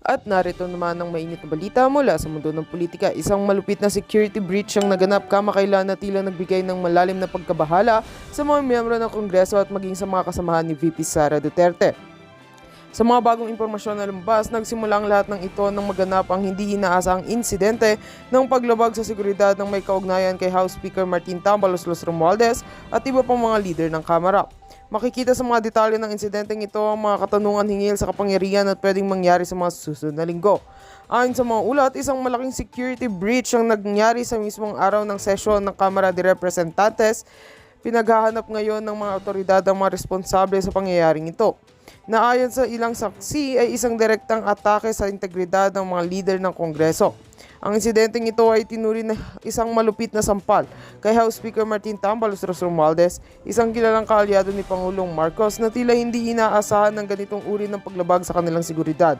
At narito naman ang mainit na balita mula sa mundo ng politika. Isang malupit na security breach ang naganap kamakailan na tila nagbigay ng malalim na pagkabahala sa mga miyembro ng Kongreso at maging sa mga kasamahan ni VP Sara Duterte. Sa mga bagong impormasyon na lumabas, nagsimula ang lahat ng ito nang maganap ang hindi inaasahang insidente ng paglabag sa seguridad ng may kaugnayan kay House Speaker Martin Tambalos Romualdez at iba pang mga leader ng Kamara. Makikita sa mga detalye ng insidenteng ito ang mga katanungan hinggil sa kapangyarihan at pwedeng mangyari sa mga susunod na linggo. Ayon sa mga ulat, isang malaking security breach ang nangyari sa mismong araw ng sesyon ng Kamara de Representantes. Pinaghahanap ngayon ng mga otoridad ang mga responsable sa pangyayaring ito. Naayon sa ilang saksi ay isang direktang atake sa integridad ng mga leader ng Kongreso. Ang insidenteng ito ay tinuri na isang malupit na sampal kay House Speaker Martin Tambalos Romualdez, isang kilalang kaalyado ni Pangulong Marcos na tila hindi inaasahan ng ganitong uri ng paglabag sa kanilang seguridad.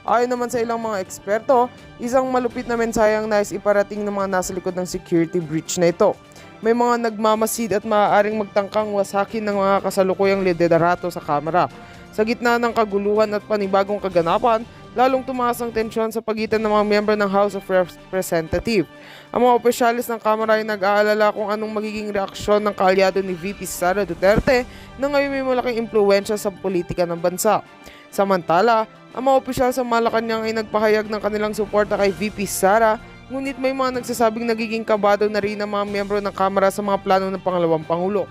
Ayon naman sa ilang mga eksperto, isang malupit na mensahe ang nais iparating ng mga nasa likod ng security breach na ito. May mga nagmamasid at maaaring magtangkang wasakin ng mga kasalukuyang liderato sa Kamara. Sa gitna ng kaguluhan at panibagong kaganapan, lalong tumaas ang tensyon sa pagitan ng mga miyembro ng House of Representatives. Ang mga opisyalis ng Kamara ay nag-aalala kung anong magiging reaksyon ng kaalyado ni VP Sara Duterte na ngayon may malaking impluwensya sa politika ng bansa. Samantala, ang mga opisyal sa Malacanang ay nagpahayag ng kanilang suporta kay VP Sara, ngunit may mga nagsasabing nagiging kabado na rin ang mga miyembro ng Kamara sa mga plano ng pangalawang Pangulo.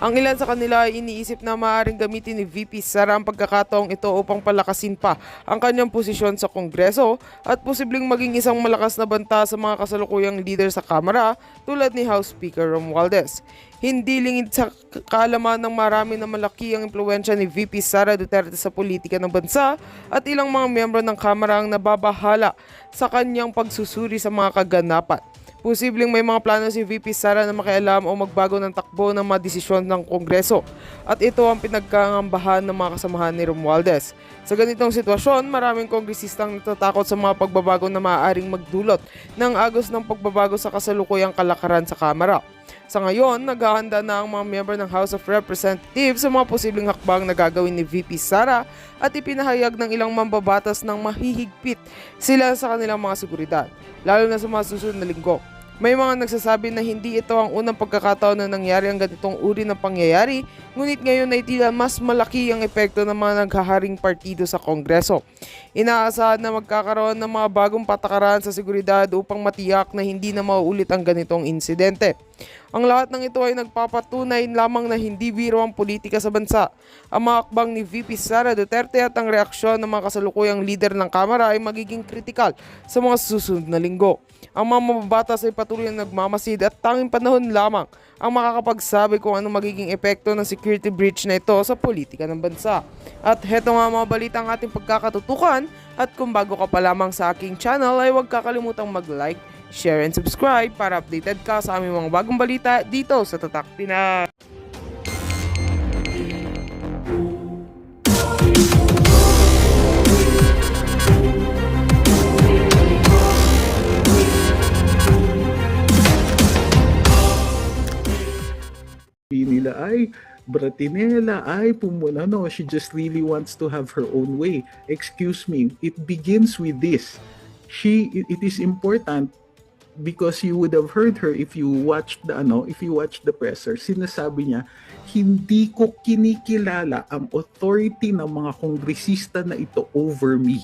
Ang ilan sa kanila ay iniisip na maaaring gamitin ni VP Sara ang pagkakataong ito upang palakasin pa ang kanyang posisyon sa Kongreso at posibleng maging isang malakas na banta sa mga kasalukuyang leader sa Kamara tulad ni House Speaker Romualdez. Hindi lingid sa kaalaman ng marami na malaki ang impluwensya ni VP Sara Duterte sa politika ng bansa at ilang mga miyembro ng Kamara ang nababahala sa kanyang pagsusuri sa mga kaganapan. Posibleng may mga plano si VP Sara na makialam o magbago ng takbo ng mga desisyon ng Kongreso at ito ang pinagkangambahan ng mga kasamahan ni Romualdez. Sa ganitong sitwasyon, maraming kongresistang natatakot sa mga pagbabago na maaaring magdulot ng agos ng pagbabago sa kasalukuyang kalakaran sa Kamara. Sa ngayon, naghahanda na ang mga miyembro ng House of Representatives sa mga posibleng hakbang na gagawin ni VP Sara at ipinahayag ng ilang mambabatas ng mahihigpit sila sa kanilang mga seguridad, lalo na sa mga susunod na linggo. May mga nagsasabi na hindi ito ang unang pagkakataon na nangyari ang ganitong uri ng pangyayari, ngunit ngayon ay tila mas malaki ang epekto ng mga naghaharing partido sa Kongreso. Inaasahan na magkakaroon ng mga bagong patakaran sa seguridad upang matiyak na hindi na mauulit ang ganitong insidente. Ang lahat ng ito ay nagpapatunay lamang na hindi biro ang politika sa bansa. Ang mga akbang ni VP Sara Duterte at ang reaksyon ng mga kasalukuyang leader ng Kamara ay magiging kritikal sa mga susunod na linggo. Ang mga mababatas ay patuloy na nagmamasid at tanging panahon lamang ang makakapagsabi kung anong magiging epekto ng security breach na ito sa politika ng bansa. At heto nga mga balita ang ating pagkakatutukan at kung bago ka pa lamang sa aking channel ay huwag kakalimutang mag-like, share and subscribe para updated ka sa aming mga bagong balita dito sa Tatak Pinas. Nila ay Bratinela ay pumula. No, she just really wants to have her own way. Excuse me, it begins with this. It is important because you would have heard her if you watched the presser. Sinasabi niya, hindi ko kinikilala ang authority ng mga kongresista na ito over me.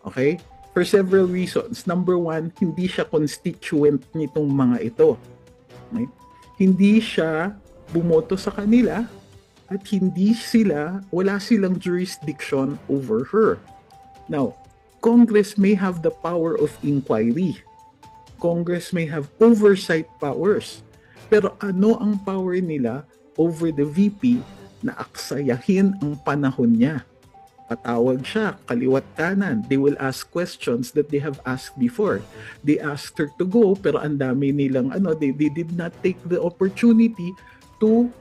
Okay? For several reasons. Number one, hindi siya constituent nitong mga ito. Okay? Hindi siya bumoto sa kanila at wala silang jurisdiction over her. Now, Congress may have the power of inquiry. Congress may have oversight powers. Pero ano ang power nila over the VP na aksayahin ang panahon niya? Patawag siya, kaliwat kanan. They will ask questions that they have asked before. They asked her to go, pero ang dami nilang they did not take the opportunity to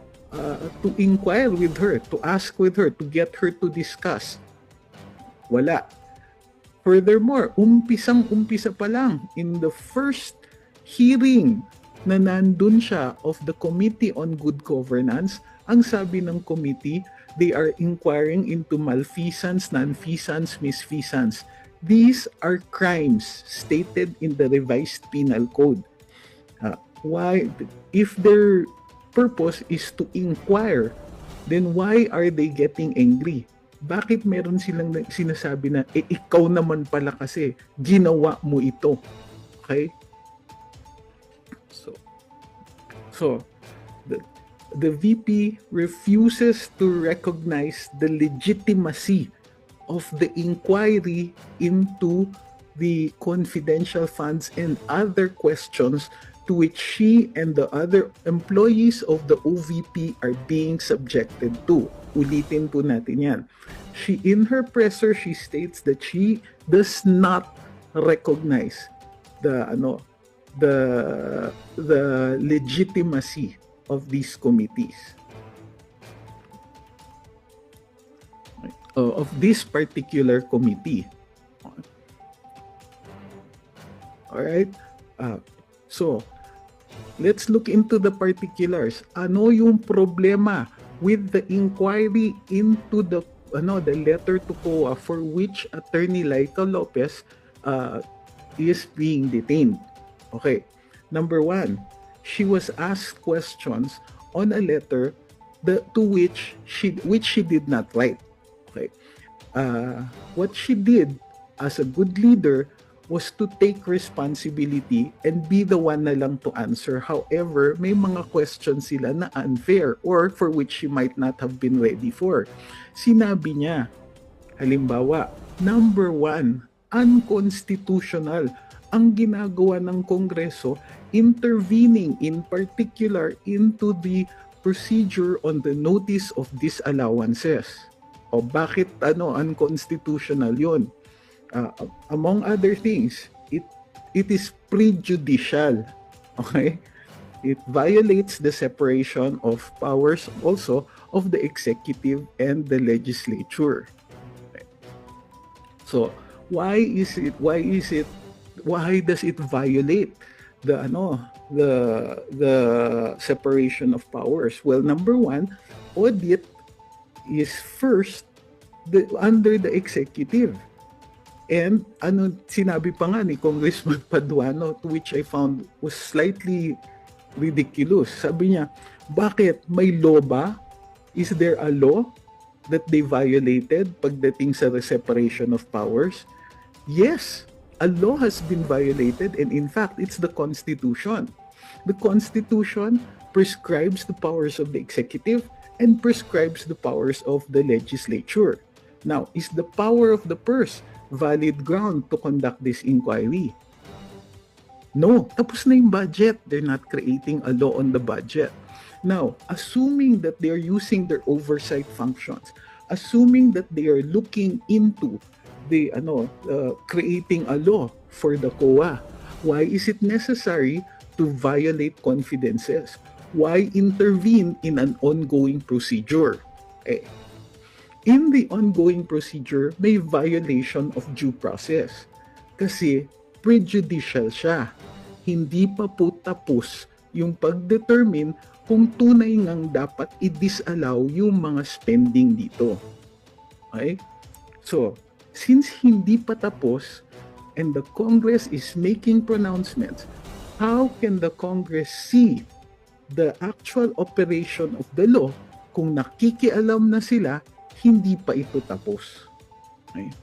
inquire with her, to ask with her, to get her to discuss. Wala. Furthermore, umpisa pa lang in the first hearing na nandun siya of the Committee on Good Governance, ang sabi ng committee, They are inquiring into malfeasance, nonfeasance, misfeasance. These are crimes stated in the revised penal code. Why, if their purpose is to inquire, then why are they getting angry? Bakit meron silang sinasabi na, ikaw naman pala kasi, ginawa mo ito. Okay? So the VP refuses to recognize the legitimacy of the inquiry into the confidential funds and other questions to which she and the other employees of the OVP are being subjected to. Ulitin po natin yan. In her presser, she states that she does not recognize the legitimacy of these committees, of this particular committee. All right. So let's look into the particulars. Ano yung problema with the inquiry into the letter to COA for which Attorney Laika Lopez is being detained? Okay. Number one, she was asked questions on a letter to which she did not write. Okay. What she did as a good leader was to take responsibility and be the one na lang to answer. However, may mga questions sila na unfair or for which she might not have been ready for. Sinabi niya, halimbawa, number one, unconstitutional ang ginagawa ng Kongreso intervening in particular into the procedure on the notice of disallowances. O bakit unconstitutional yun? Among other things, it is prejudicial. Okay? It violates the separation of powers also of the executive and the legislature. Okay. So, why does it violate the separation of powers? Well, number one, audit is first under the executive. And sinabi pa nga ni Congressman Paduano, to which I found was slightly ridiculous. Sabi niya, bakit? May law ba? Is there a law that they violated pagdating sa separation of powers? Yes, a law has been violated, and in fact, it's the Constitution. The Constitution prescribes the powers of the executive and prescribes the powers of the legislature. Now, is the power of the purse valid ground to conduct this inquiry? No, tapos na yung budget. They're not creating a law on the budget. Now, assuming that they're using their oversight functions, assuming that they are looking into the creating a law for the COA, why is it necessary to violate confidences? Why intervene in an ongoing procedure? In the ongoing procedure, may violation of due process. Kasi prejudicial siya. Hindi pa po tapos yung pag-determine kung tunay ngang dapat i-disallow yung mga spending dito. Okay? So, since hindi pa tapos and the Congress is making pronouncements, how can the Congress see the actual operation of the law kung nakikialam na sila hindi pa ito tapos? Okay.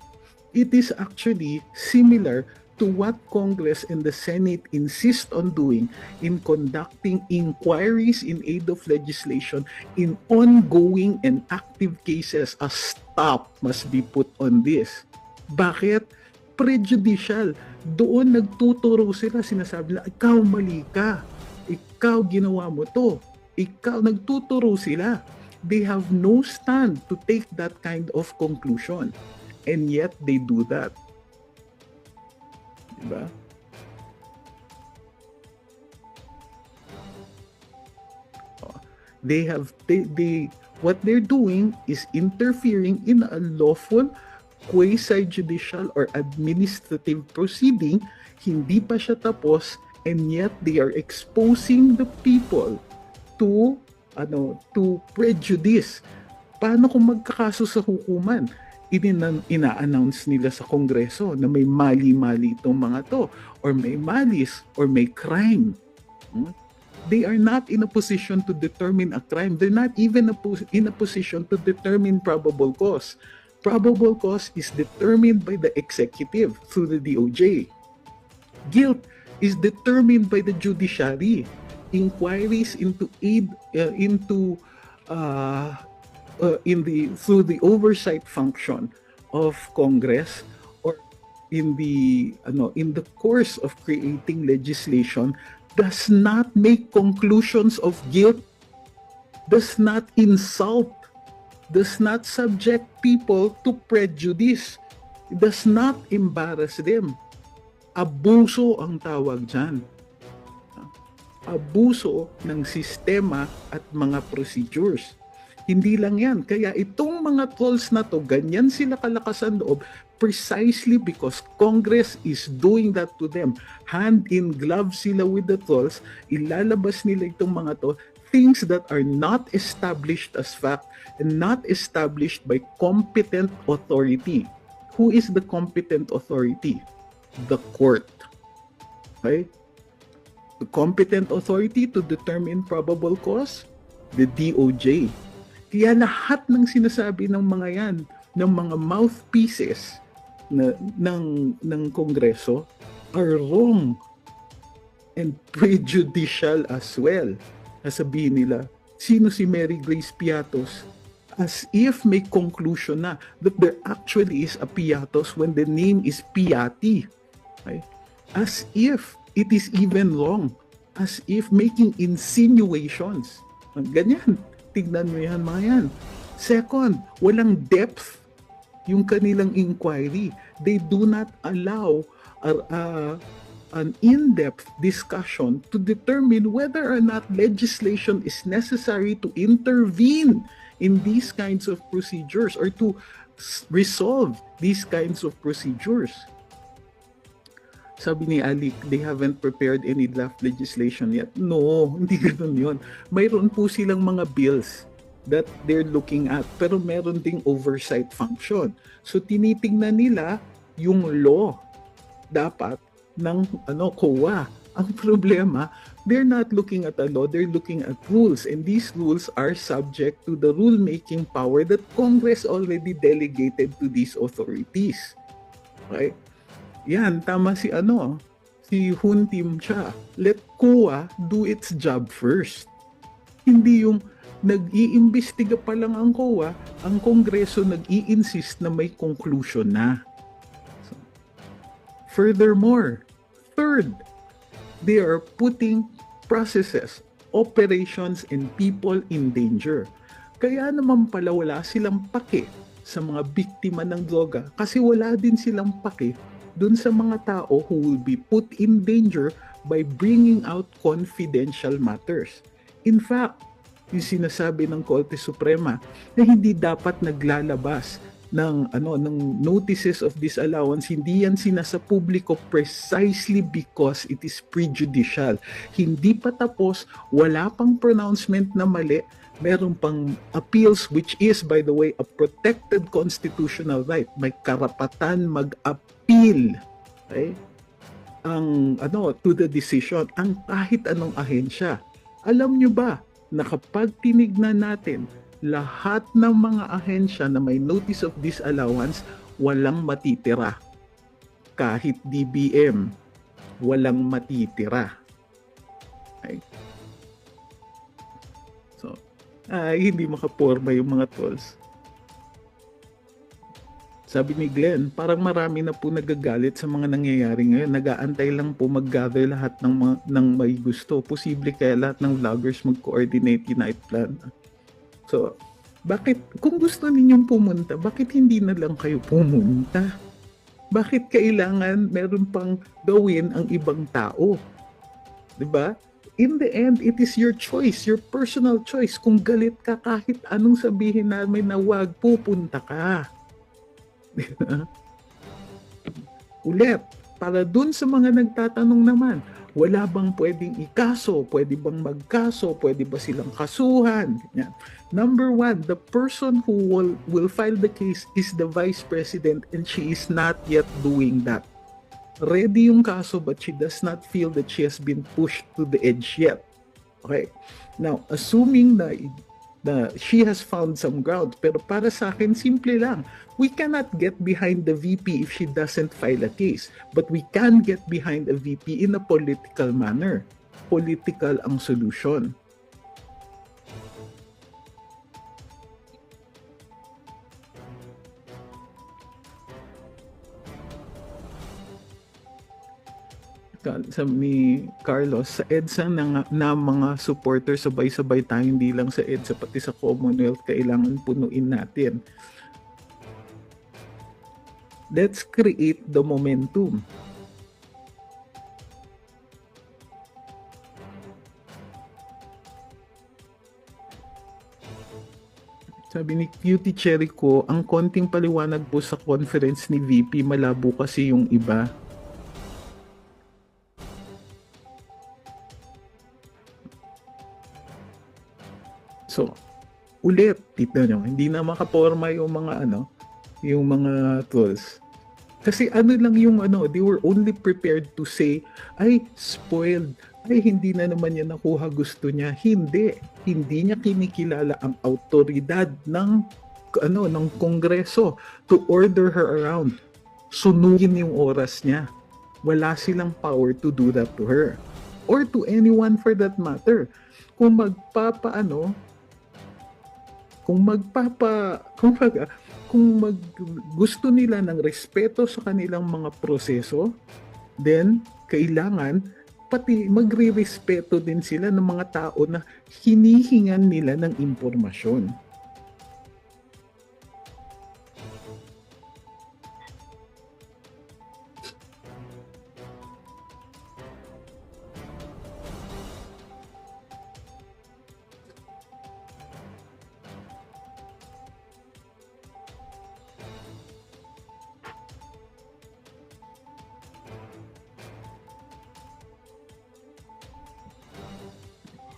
It is actually similar to what Congress and the Senate insist on doing in conducting inquiries in aid of legislation in ongoing and active cases. A stop must be put on this. Bakit? Prejudicial. Doon nagtuturo sila, sinasabi nila, ikaw mali ka. Ikaw ginawa mo to. Ikaw, nagtuturo sila. They have no stand to take that kind of conclusion. And yet, they do that. Diba? What they're doing is interfering in a lawful, quasi-judicial or administrative proceeding. Hindi pa siya tapos, and yet they are exposing the people to prejudice, Paano kung magkakaso sa hukuman? Ina-announce nila sa Kongreso na may mali-mali itong mga to, or may malis, or may crime. Hmm? They are not in a position to determine a crime. They're not even in a position to determine probable cause. Probable cause is determined by the executive through the DOJ. Guilt is determined by the judiciary. Inquiries into through the oversight function of Congress, or in the course of creating legislation, does not make conclusions of guilt, does not insult, does not subject people to prejudice, does not embarrass them. Abuso ang tawag dyan. Abuso ng sistema at mga procedures. Hindi lang yan. Kaya itong mga trolls na to, ganyan sila kalakasan loob precisely because Congress is doing that to them. Hand in glove sila with the trolls. Ilalabas nila itong mga to, things that are not established as fact and not established by competent authority. Who is the competent authority? The court. Okay? The competent authority to determine probable cause? The DOJ. Kaya lahat ng sinasabi ng mga yan, ng mga mouthpieces ng Kongreso are wrong and prejudicial as well. Sasabihin nila, sino si Mary Grace Piatos? As if may conclusion na that there actually is a Piatos when the name is Piati. Okay? As if it is even wrong. As if making insinuations. Ganyan. Tignan mo yan mga yan. Second, walang depth yung kanilang inquiry. They do not allow an in-depth discussion to determine whether or not legislation is necessary to intervene in these kinds of procedures or to resolve these kinds of procedures. Sabi ni Ali, they haven't prepared any draft legislation yet. No, hindi ganoon yun. Mayroon po silang mga bills that they're looking at, pero meron ding oversight function. So tinitingnan nila yung law dapat ng COA. Ang problema, they're not looking at a law, they're looking at rules, and these rules are subject to the rulemaking power that Congress already delegated to these authorities. Okay? Yan, tama si Hun Tim Cha. Let COA do its job first. Hindi yung nag-iimbestiga pa lang ang COA, ang Kongreso nag-i-insist na may conclusion na. So, furthermore, third, they are putting processes, operations, and people in danger. Kaya naman pala wala silang pake sa mga biktima ng droga kasi wala din silang pake dun sa mga tao who will be put in danger by bringing out confidential matters. In fact, yung sinasabi ng Korte Suprema na hindi dapat naglalabas ng notices of disallowance, hindi yan sinasa publiko precisely because it is prejudicial. Hindi pa tapos, wala pang pronouncement na mali, meron pang appeals, which is, by the way, a protected constitutional right. May karapatan mag-appeal, okay? To the decision, ang kahit anong ahensya. Alam nyo ba na kapag tinignan natin lahat ng mga ahensya na may notice of disallowance, walang matitira. Kahit DBM, walang matitira. Okay? So, hindi makaporma yung mga trolls. Sabi ni Glenn, parang marami na po nagagalit sa mga nangyayari ngayon. Nag-aantay lang po mag-gather lahat ng may gusto. Posible kaya lahat ng vloggers mag-coordinate unite plan. So, bakit, kung gusto ninyong pumunta, bakit hindi na lang kayo pumunta? Bakit kailangan meron pang gawin ang ibang tao? 'Di ba? In the end, it is your choice, your personal choice. Kung galit ka, kahit anong sabihin namin na wag, pupunta ka. Ulit, para dun sa mga nagtatanong naman, Wala bang pwedeng ikaso? Pwede bang magkaso? Pwede ba silang kasuhan? Ganyan. Number one, the person who will file the case is the Vice President and she is not yet doing that. Ready yung kaso but she does not feel that she has been pushed to the edge yet. Okay. Now, assuming na she has found some ground, pero para sa akin, simple lang. We cannot get behind the VP if she doesn't file a case. But we can get behind a VP in a political manner. Political ang solution. Sabi ni Carlos, sa EDSA na mga supporters, sabay-sabay tayo, hindi lang sa EDSA, pati sa Commonwealth, kailangan punuin natin. Let's create the momentum. Sabi ni Cutie Cherry ko, ang konting paliwanag po sa conference ni VP, malabo kasi yung iba. So, ulit, tito nyo, hindi na makaporma yung mga yung mga tools. Kasi lang yung they were only prepared to say, ay, spoiled, ay, hindi na naman niya nakuha gusto niya. Hindi niya kinikilala ang autoridad ng Kongreso to order her around. Sunugin yung oras niya. Wala silang power to do that to her. Or to anyone for that matter. Kung gusto nila ng respeto sa kanilang mga proseso, then kailangan pati magre-respeto din sila ng mga tao na hinihingan nila ng impormasyon.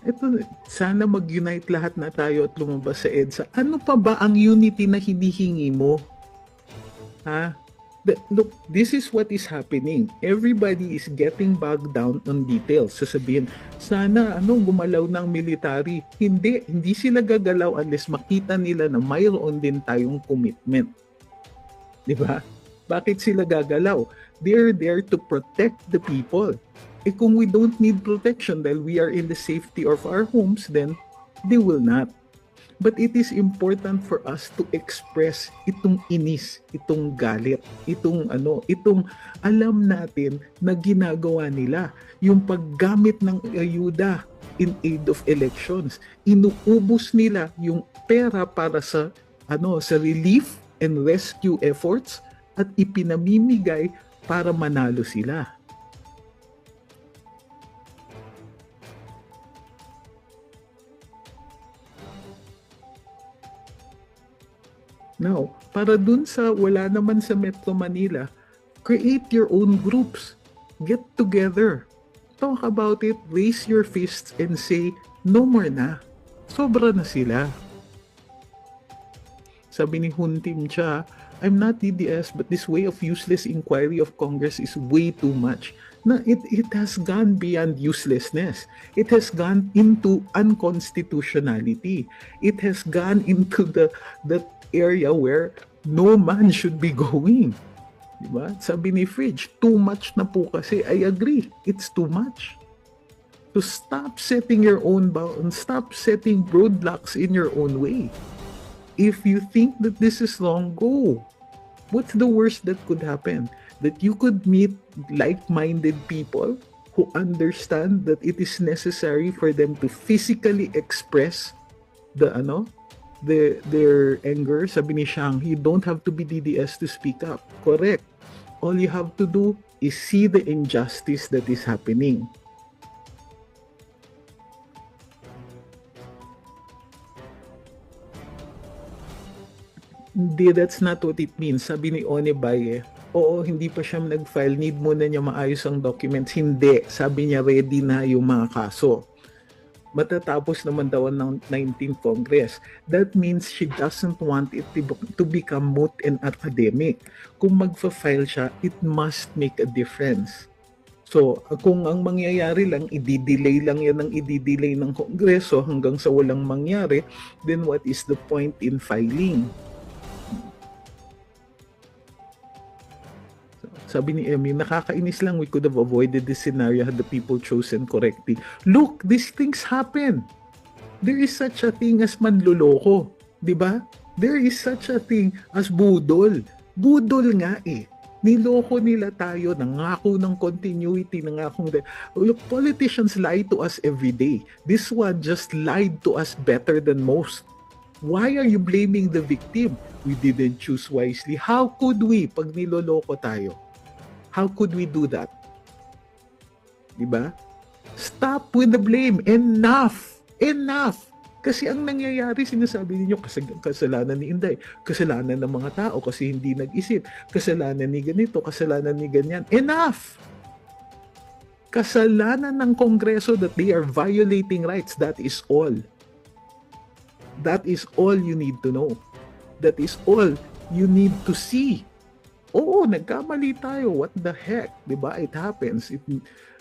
Ito, sana mag-unite lahat na tayo at lumabas sa EDSA. Ano pa ba ang unity na hinihingi mo? Ha? Look, this is what is happening. Everybody is getting bogged down on details. Sasabihin, sana gumalaw ng military. Hindi sila gagalaw unless makita nila na mayroon din tayong commitment. Di ba? Bakit sila gagalaw? They're there to protect the people. Kung we don't need protection dahil we are in the safety of our homes, then they will not. But it is important for us to express itong inis, itong galit, itong alam natin na ginagawa nila, yung paggamit ng ayuda in aid of elections. Inuubos nila yung pera para sa relief and rescue efforts at ipinamimigay para manalo sila. Now, para dun sa wala naman sa Metro Manila, create your own groups. Get together. Talk about it, raise your fists and say, no more na. Sobra na sila. Sabi ni Huntim Cha, I'm not DDS but this way of useless inquiry of Congress is way too much. Na it has gone beyond uselessness. It has gone into unconstitutionality. It has gone into the area where no man should be going. Diba? Sabi ni Fridge, too much na po kasi. I agree, it's too much. So stop setting your own bounds, stop setting roadblocks in your own way. If you think that this is wrong, go. What's the worst that could happen? That you could meet like-minded people who understand that it is necessary for them to physically express their anger. Sabi ni Shang, you don't have to be DDS to speak up. Correct. All you have to do is see the injustice that is happening. Hindi, that's not what it means. Sabi ni One Baye, Oo, hindi pa siya nag-file, need muna niya maayos ang documents. Hindi, sabi niya ready na yung mga kaso. Matatapos naman daw ng 19th Congress. That means she doesn't want it to become moot and academic. Kung magfa-file siya, it must make a difference. So, kung ang mangyayari lang, i-delay lang yan ng i-delay ng Kongreso hanggang sa walang mangyari, then what is the point in filing? Sabi ni Emmy, nakakainis lang, we could have avoided this scenario had the people chosen correctly. Look, these things happen. There is such a thing as manloloko. Di ba? There is such a thing as budol. Budol nga eh. Niloko nila tayo, nangako ng continuity, nangako ng... Look, politicians lie to us every day. This one just lied to us better than most. Why are you blaming the victim? We didn't choose wisely. How could we pag niloloko tayo? How could we do that? Diba? Stop with the blame. Enough! Enough! Kasi ang nangyayari, sinasabi ninyo, kasalanan ni Inday, kasalanan ng mga tao kasi hindi nag-isip, kasalanan ni ganito, kasalanan ni ganyan. Enough! Kasalanan ng Kongreso that they are violating rights. That is all. That is all you need to know. That is all you need to see. Oo, nagkamali tayo. What the heck? Diba? It happens.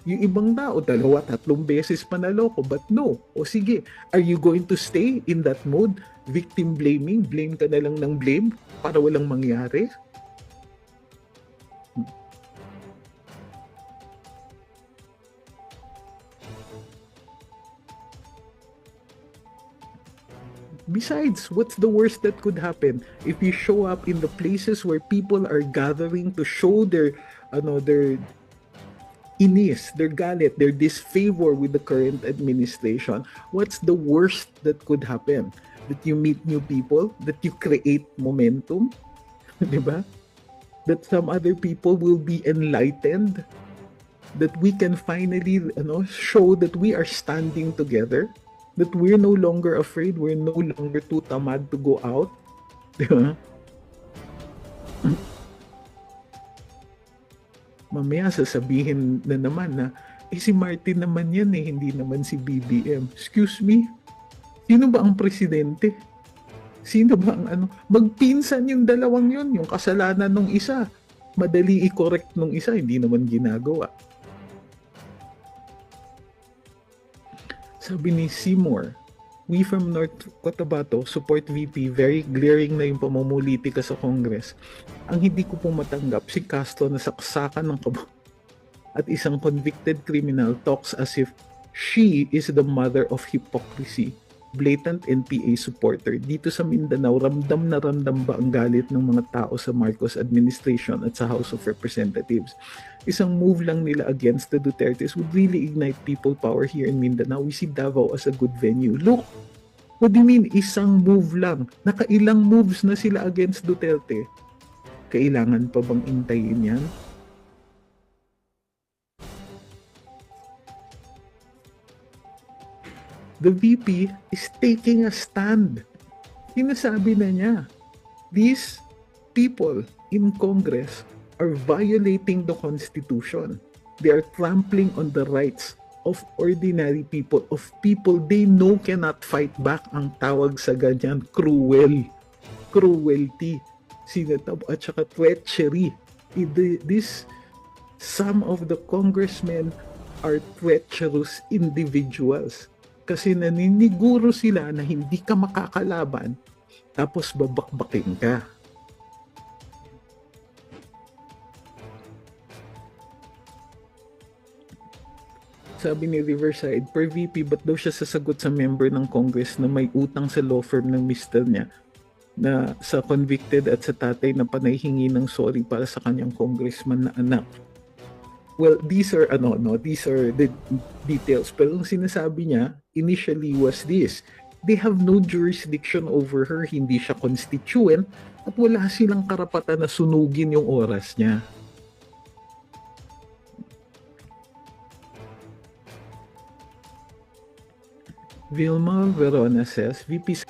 Yung ibang tao, 2-3 beses pa naloko. But no. O sige, are you going to stay in that mode? Victim blaming? Blame ka na lang ng blame para walang mangyari? Besides, what's the worst that could happen if you show up in the places where people are gathering to show their inis, their galit, their disfavor with the current administration? What's the worst that could happen? That you meet new people, that you create momentum, di ba? That some other people will be enlightened, that we can finally show that we are standing together. That we're no longer afraid, we're no longer too tamad to go out. Di ba? Mamaya sasabihin na naman na, si Martin naman yan hindi naman si BBM. Excuse me? Sino ba ang presidente? Sino ba ang Magpinsan yung dalawang yun, yung kasalanan ng isa. Madali i-correct nung isa, hindi naman ginagawa. Sabi ni Seymour, we from North Cotabato support VP. Very glaring na yung pamumulitika sa Congress. Ang hindi ko pong matanggap, si Castro na saksakan ng at isang convicted criminal talks as if she is the mother of hypocrisy. Blatant NPA supporter. Dito sa Mindanao, ramdam na ramdam ba ang galit ng mga tao sa Marcos administration at sa House of Representatives? Isang move lang nila against the Dutertes would really ignite people power here in Mindanao. We see Davao as a good venue. Look, what do you mean isang move lang? Nakailang moves na sila against Duterte. Kailangan pa bang intayin yan? The VP is taking a stand. Sinasabi na niya, these people in Congress are violating the Constitution. They are trampling on the rights of ordinary people, of people they know cannot fight back. Ang tawag sa ganyan, cruelty, at saka treachery. Some of the congressmen are treacherous individuals. Kasi naniniguro sila na hindi ka makakalaban, tapos babakbakin ka. Sabi ni Riverside, per VP, ba't daw siya sasagot sa member ng Congress na may utang sa law firm ng mister niya na sa convicted at sa tatay na panayhingi ng sorry para sa kanyang congressman na anak? Well, these are the details. Pero ang sinasabi niya initially was this: they have no jurisdiction over her, hindi siya constituent, at wala silang karapatan na sunugin yung oras niya. Vilma Verona says, VP